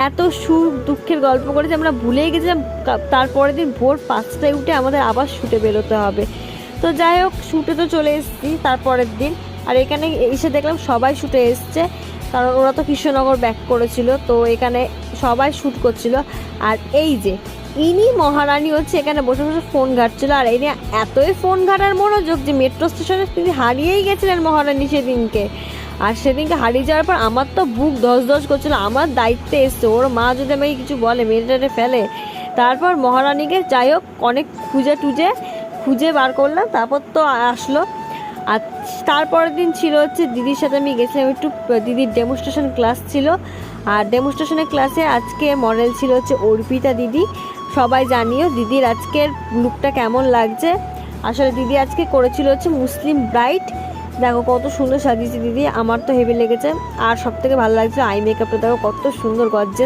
এত সুখ দুঃখের গল্প করেছে আমরা ভুলেই গেছিলাম। তারপরের দিন ভোর 5টায় উঠে আমাদের আবার শ্যুটে বেরোতে হবে। তো যাই হোক, শ্যুটে তো চলে এসেছি তারপরের দিন। আর এখানে এসে দেখলাম সবাই শ্যুটে এসছে, কারণ ওরা তো কৃষ্ণনগর ব্যাক করেছিল, তো এখানে সবাই শ্যুট করছিল। আর এই যে ইনি মহারানী হচ্ছে এখানে বসে বসে ফোন ঘাটছিল। আর এই এতই ফোন ঘাটার মনোযোগ যে মেট্রো স্টেশনে তিনি হারিয়েই গেছিলেন মহারানী সেদিনকে। আর সেদিনকে হারিয়ে যাওয়ার পর আমার তো বুক ধস ধস করছিল, আমার দায়িত্বে এসছে, ওর মা যদি আমাকে কিছু বলে মেরে ফেলে। তারপর মহারানীকে যাই হোক অনেক খুঁজে বার করলাম, তারপর তো আসলো। আর তারপরের দিন ছিল হচ্ছে দিদির সাথে আমি গেছিলাম একটু, দিদির ডেমনস্ট্রেশন ক্লাস ছিল। আর ডেমনস্ট্রেশনের ক্লাসে আজকে মডেল ছিল হচ্ছে অর্পিতা দিদি। সবাই জানিও দিদির আজকের লুকটা কেমন লাগছে। আসলে দিদি আজকে করেছিল হচ্ছে মুসলিম ব্রাইড। দেখো কত সুন্দর সাজিয়েছে দিদি, আমার তো হেভি লেগেছে। আর সব থেকে ভালো লাগছে আই মেকআপটা, দেখো কত সুন্দর গর্জিয়াস